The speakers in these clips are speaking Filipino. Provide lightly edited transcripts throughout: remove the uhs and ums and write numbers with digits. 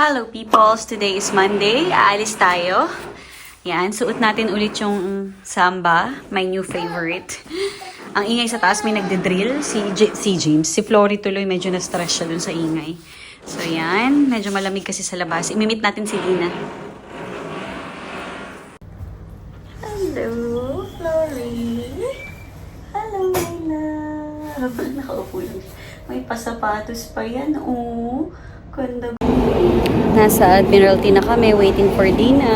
Hello peoples! Today is Monday. Aalis tayo. Yan, suot natin ulit yung samba, my new favorite. Ang ingay sa taas, may nagde-drill. Si James. Si Flory tuloy, medyo na-stress siya dun sa ingay. So yan, medyo malamig kasi sa labas. Imimit natin si Dina. Hello, Flory. Hello, my love. Nakaupo lang. May pasapatos pa yan, oh. Ganda. Nasa Admiralty na kami, waiting for Dina.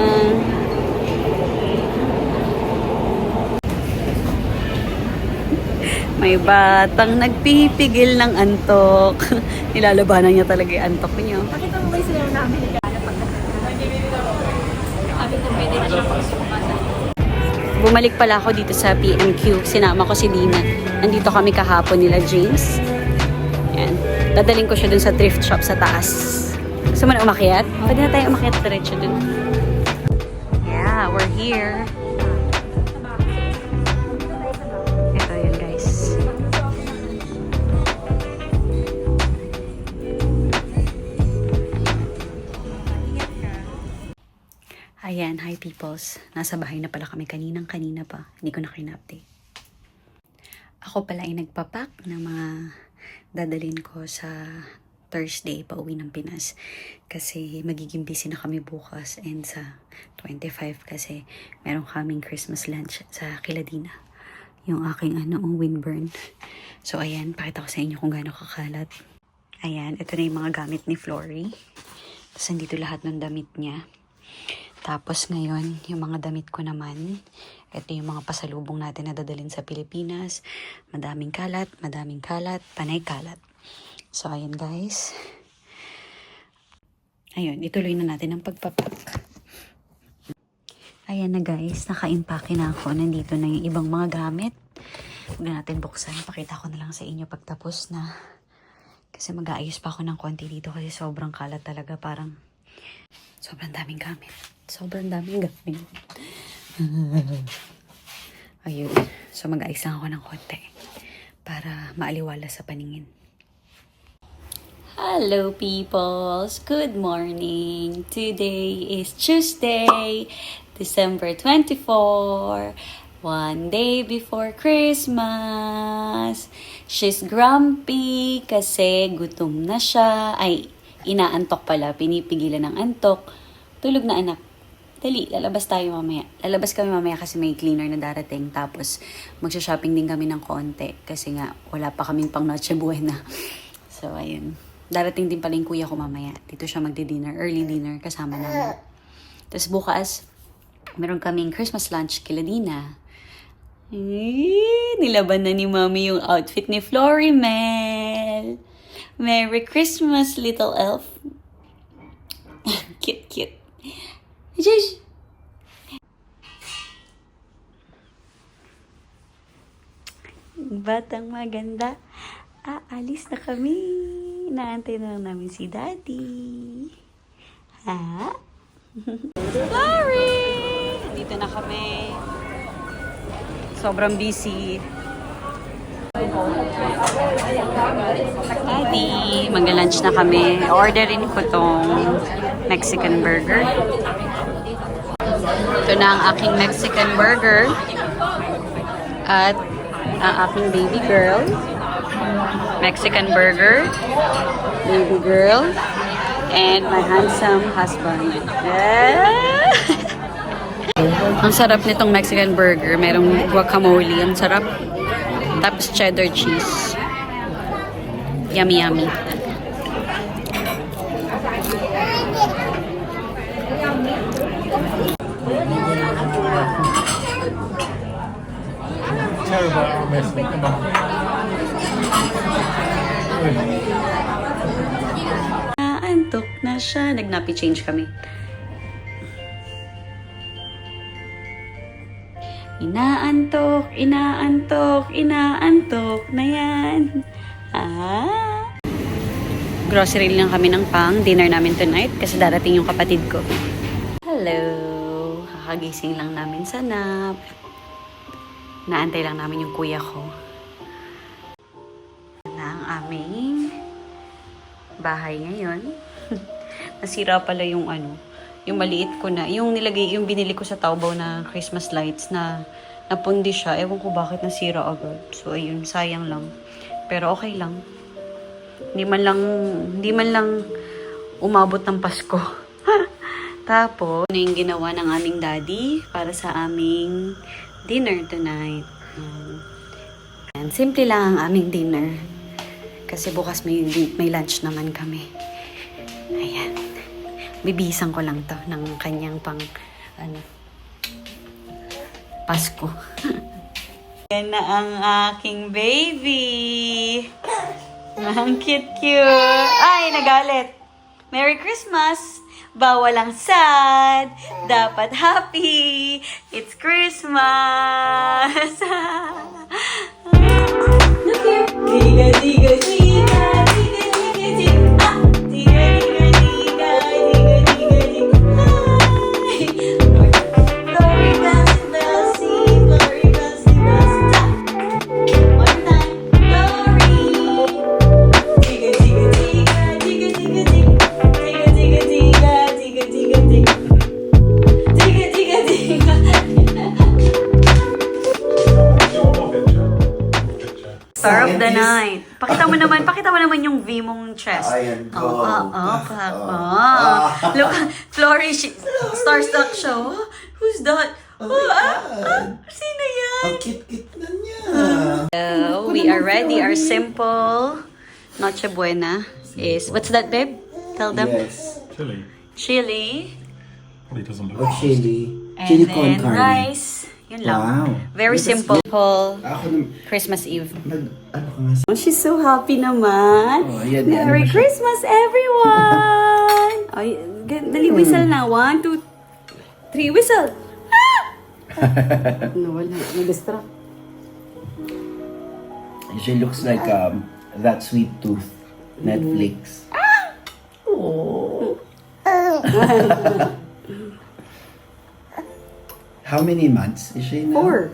May batang nagpipigil ng antok. Nilalabanan niya talaga yung antok niyo. Pakita mo ba yung sinaw namin ni Gana pag Bumalik pala ako dito sa PMQ. Sinama ko si Dina. Nandito kami kahapon nila James. Yan. Dadaling ko siya dun sa thrift shop sa taas. Gusto mo na umakyat? Pwede na tayo umakyat diretso dun. Yeah, we're here. Ito yun, guys. Ayan, hi peoples. Nasa bahay na pala kami kanina pa. Hindi ko na kayo-update. Ako pala ay nagpapak ng mga dadalhin ko sa Thursday pauwi ng Pinas kasi magiging busy na kami bukas and sa 25 kasi meron kaming Christmas lunch sa Kiladina, yung aking Winburn. So ayan, pakita ko sa inyo kung gaano kakalat. Ayan, ito na yung mga gamit ni Flory. Tapos nandito lahat ng damit niya. Tapos ngayon, yung mga damit ko naman, ito yung mga pasalubong natin na dadalhin sa Pilipinas. Madaming kalat, panay kalat. So, ayan guys. Ayun, ituloy na natin ang pagpapak. Ayan na guys, naka-impake na ako. Nandito na yung ibang mga gamit. Huwag na natin buksan. Pakita ko na lang sa inyo pagtapos na. Kasi mag-aayos pa ako ng konti dito kasi sobrang kalat talaga. Parang sobrang daming gamit. Ayun. So, mag-aayos lang ako ng konti para maaliwala sa paningin. Hello peoples! Good morning! Today is Tuesday, December 24, one day before Christmas. She's grumpy kasi gutom na siya. Ay, inaantok pala, pinipigilan ng antok. Tulog na anak. Dali, lalabas tayo mamaya. Lalabas kami mamaya kasi may cleaner na darating. Tapos, magsha-shopping din kami ng konti. Kasi nga, wala pa kaming pang Noche Buena. So, ayun. Darating din pala yung kuya ko mamaya. Dito siya magdi-dinner, early dinner, kasama namin. Tapos bukas, meron kaming Christmas lunch kila Dina. Nilaban na ni Mami yung outfit ni Florimel. Merry Christmas, little elf. Cute. Jeez. Batang maganda. Aalis na kami. Inaantay na lang namin si Daddy. Ha? Sorry! Dito na kami. Sobrang busy. Daddy, mag-lunch na kami. Orderin ko tong Mexican burger. Ito na ang aking Mexican burger. At ang aking baby girl. Mexican burger, baby girl, and my handsome husband. Ang sarap nitong Mexican burger. Merong guacamole. Ang sarap. Tapos cheddar cheese. Yummy. Antok na siya. Nag-nappy change kami. Inaantok na yan. Grocery lang kami ng dinner namin tonight kasi darating yung kapatid ko. Hello. Kakagising lang namin sa nap. Naantay lang namin yung kuya ko. Na ang aming bahay ngayon. nasira pala yung yung maliit ko na, yung binili ko sa Taobao na Christmas lights na napundi siya. Ewan ko bakit nasira agad. So, ayun, sayang lang. Pero okay lang. Hindi man lang umabot ng Pasko. Tapos, yung ginawa ng aming daddy para sa aming dinner tonight. And simple lang ang aming dinner. Kasi bukas may lunch naman kami. Ayan. Bibisan ko lang to ng kanyang Pasko. Yan na ang aking baby. Ang cute-cute. Ay, nagalit. Merry Christmas. Bawal ang sad. Dapat happy. It's Christmas. Look here. Diga, diga, diga. Diga, diga, diga. Ah! Diga, diga, diga. Diga, diga, diga. Hi! Glory bells, bells, sing. Glory bells, bells, stop. One time. Glory. Diga, diga, diga. Diga, diga, diga. Diga, diga, diga. Diga, diga, diga. Diga, diga, diga. Star of the night. Pakita mo naman yung V mong chest. Ayan, go. Look, Flory, starstruck siya. Oh, who's that? Sino yan? Ang cute-cute na niya. We are ready. Our simple Noche Buena is, what's that, babe? Tell them. Yes. Chili. Chili. Probably doesn't look O chili. And Chili con then carne. rice. Yun lang. Wow. Very That's simple. Ako naman, Christmas Eve. ano ka nga sa... She's so happy naman. Oh, ayan, Merry ano ba siya? Christmas, everyone! Ay, dali, whistle na. 1, 2, 3, whistle! Ah! No, wala. Nag-distract. She looks like That Sweet Tooth. Netflix. Oh. How many months is she now? 4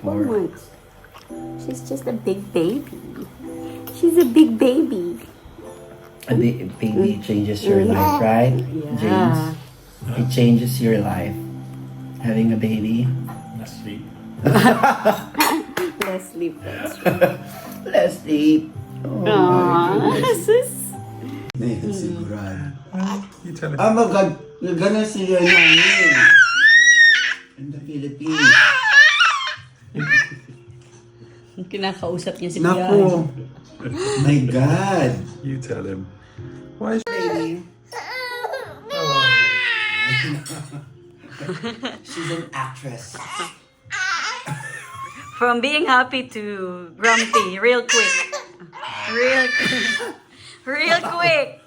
Four. months. She's just a big baby. She's a big baby. A baby changes your life, right? Yeah. James? It changes your life. Having a baby. less sleep. Let's sleep. Let's sleep. Oh Aww. my goodness. Sus. Ngayon, sigurado. You tell it. Magana sila namin. In the Philippines. Kinakausap niya si Naku. My God. You tell him. Why is Baby. She's an actress. From being happy to grumpy, real quick. Real quick.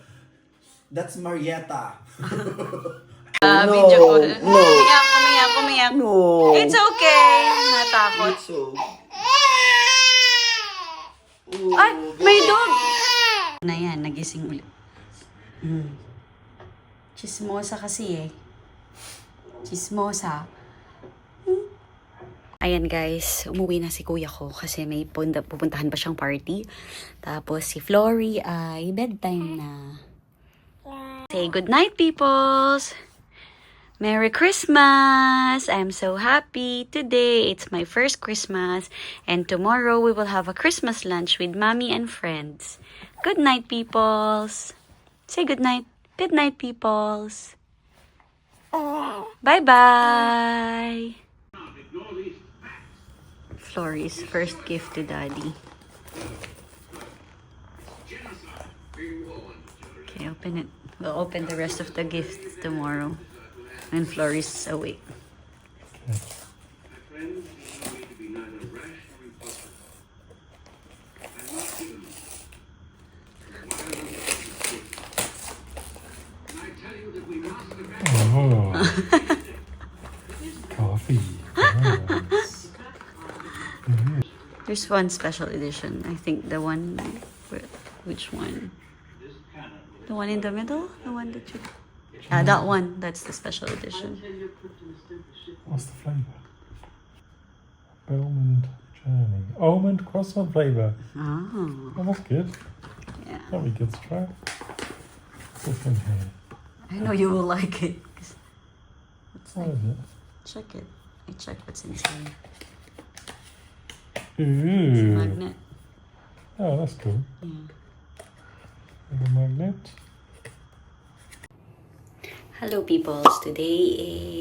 That's Marietta. Video ko. No. Kumiyak. No. It's okay. Natakot. So. Ay, may dog! Na yan, nagising ulit. Chismosa kasi eh. Chismosa. Ayan guys, umuwi na si kuya ko kasi may pupuntahan pa siyang party. Tapos si Flory ay bedtime na. Say good night, peoples! Merry Christmas! I'm so happy. Today, it's my first Christmas. And tomorrow, we will have a Christmas lunch with mommy and friends. Good night, peoples! Say good night. Good night, peoples! Bye-bye! Flory's first gift to daddy. Okay, open it. We'll open the rest of the gifts tomorrow. When Flory's awake. Oh. Coffee. Nice. There's one special edition. I think the one... Which one? The one in the middle? The one that you... that one. That's the special edition. What's the flavour? Almond journey. Almond croissant flavour. Oh. Oh, that's good. Yeah. That'll be good to try. What's in here? I know you will like it. It's What like, is it? check it. I checked what's inside. Ooh. Magnet. Oh, that's cool. Yeah. Little magnet. Hello peoples! Today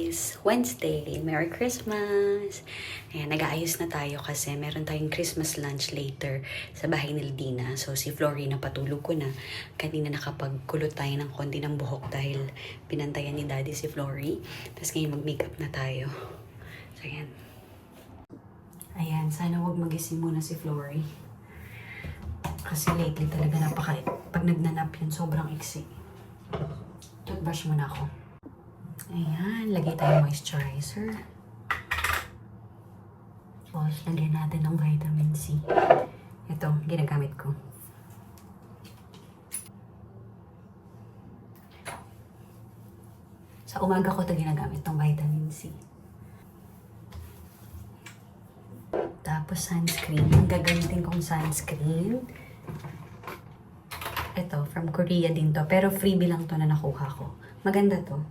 is Wednesday. Merry Christmas! Ayan, nag-aayos na tayo kasi meron tayong Christmas lunch later sa bahay ni Dina. So si Flory napatulog ko na. Kanina nakapagkulot tayo ng konti ng buhok dahil pinantayan ni Daddy si Flory. Tapos ngayon mag-makeup na tayo. So ayan. Ayan, sana wag magising muna si Flory. Kasi lately talaga pag nagnanap yun, sobrang iksi. Toothbrush muna ako. Ayan, lagay tayo moisturizer. Tapos, lagyan natin ng vitamin C. Ito, ginagamit ko. Sa umaga ko ito ginagamit, ng vitamin C. Tapos, sunscreen. Ang gagamitin kong sunscreen. Ito, from Korea din to. Pero freebie lang to na nakuha ko. Maganda to.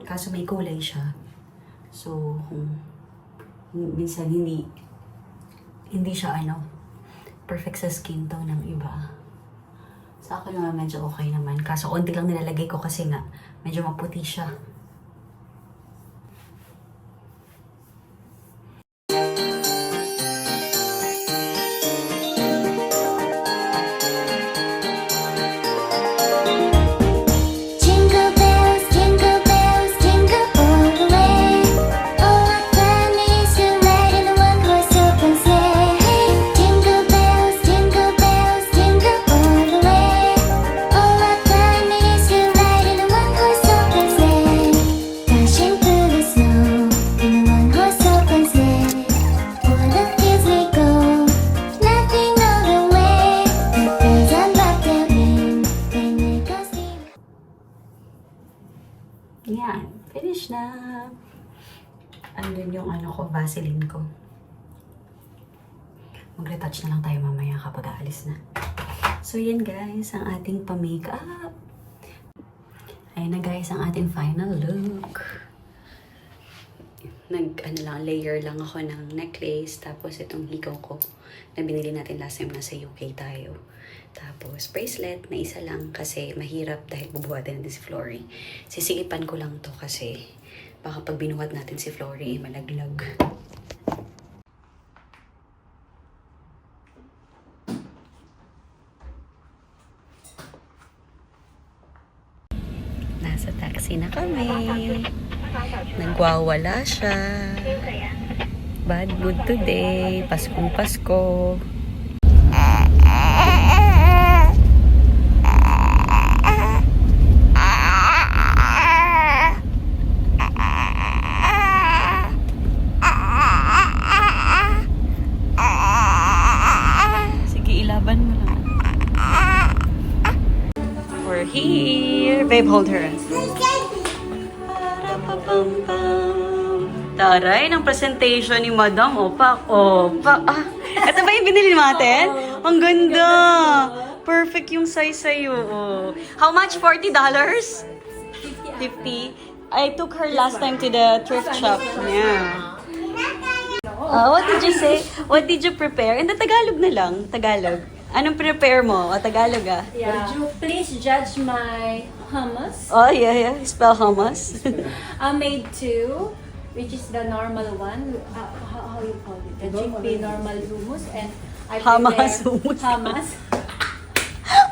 Kaso may kulay siya. So, minsan hindi siya perfect sa skin tone ng iba. Sa akin naman medyo okay naman. Kaso onti lang nilalagay ko kasi nga medyo maputi siya. Jingle bells, jingle all the way. Oh, what fun it is to ride in a one-horse open sleigh. Jingle bells, jingle all the way. Oh, what fun it is to ride in a one-horse open sleigh. Dashing through the snow in a one-horse open sleigh. O'er the fields we go, laughing all the way. The bells unlock their ring, they make us sing. Yan, finish na. Andun yung Vaseline ko. Mag-retouch na lang tayo mamaya kapag aalis na. So yan guys, ang ating pa-makeup. Ayan na guys, ang ating final look. Layer lang ako ng necklace. Tapos itong hikaw ko na binili natin last time nasa UK tayo. Tapos bracelet na isa lang kasi mahirap dahil bubuhatin natin si Flory. Sisigipan ko lang to kasi baka pag binuhat natin si Flory, malaglag. Nasa taxi na kami. Nagwawala siya. Bad mood today. Paskong Pasko. Sige, ilaban mo lang. We're here. Babe, hold her. Taray, ng presentation ni Madam. Opak. Ah, ito ba yung binili natin? Ang ganda. Perfect yung size sa'yo. Oh. How much? $40? 50? I took her last time to the thrift shop. Yeah. What did you say? What did you prepare? In the Tagalog na lang. Tagalog. Anong prepare mo? Tagalog ah. Yeah. Would you please judge my hummus? Oh, yeah. Spell hummus. I made two, which is the normal one. How you call it? The chickpea normal hummus, and I Hamas prepared hummus.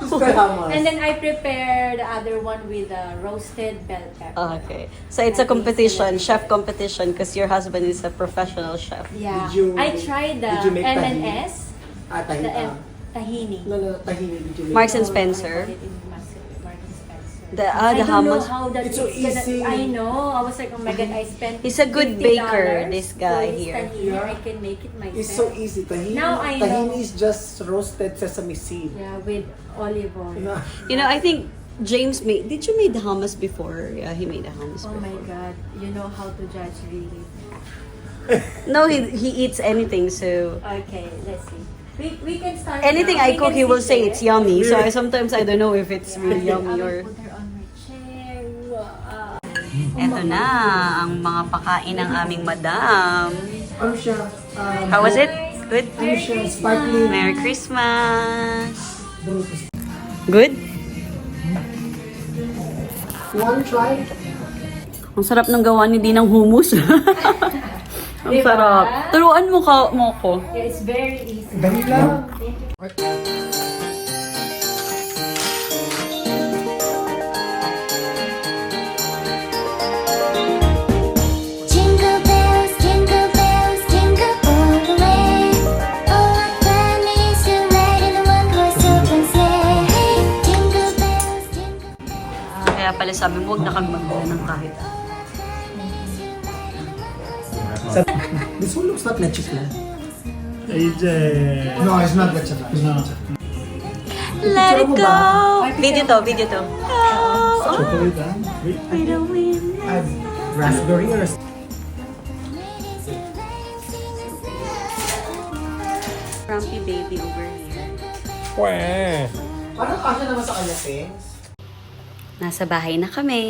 hummus. And then I prepared the other one with roasted bell pepper. Okay. So it's a competition, chef competition, because your husband is a professional chef. Yeah. Did you- I tried the did you make M&S. tahini? Tahini. No, tahini. Did you make? Marks and Oh, Spencer. I call it in Marks and Spencer. The I don't know hummus. how that It's so is gonna- easy. I know. I was like, oh my god, I spent. He's a good $50 baker, this guy for here. tahini. Yeah. I can make it myself. It's so easy. Tahini. Now I know. Tahini is just roasted sesame seed. Yeah, with olive oil. Yeah. You know, I think James made. Did you make the hummus before? Yeah, he made the hummus Oh before. my god, you know how to judge really. No, he eats anything. So Okay, let's see. We can start. Anything now. I We cook, can he will sit say there. it's yummy. So sometimes I don't know if it's really I yummy will or... put her on my chair. Eto na, ang mga pakain ng aming madam. Ano siya? How was it? Good? Ano siya? Sparkling. Merry Christmas! Brutus. Good? One try? Ang sarap ng gawa ni Dinang hummus. Ang Diba? sarap. Turuan mo ko. Yeah, it's very easy. Dali lang. Jingle bells, jingle all the way. Oh, what fun it is to ride in a one-horse open sleigh. Jingle bells, jingle. Kaya pala sabi mo, huwag na kang magdala ng kahit. This one looks not leche flan. AJ. No, it's not leche flan. No. Let it mo go! ba? Video to. Oh, Chocolate, ah? Wait. I don't win. Add raspberry or... Grumpy baby over here. Wah. Parang kasya naman sa kanya, Pings. Nasa bahay na kami.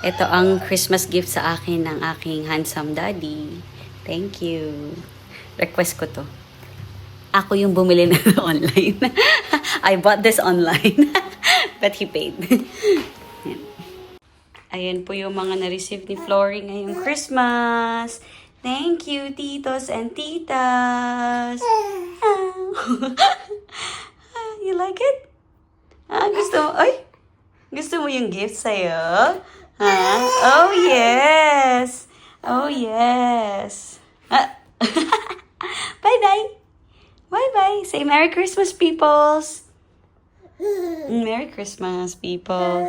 Ito ang Christmas gift sa akin ng aking handsome daddy. Thank you. Request ko to. Ako yung bumili na online. I bought this online. But he paid. Yan. Ayan po yung mga na-receive ni Flory ngayong Christmas. Thank you, titos and titas. You like it? Gusto mo? Ay! Gusto mo yung gift sa'yo? Oh, yes! Oh, yes! Bye-bye! Bye-bye! Say Merry Christmas, peoples! Merry Christmas, people!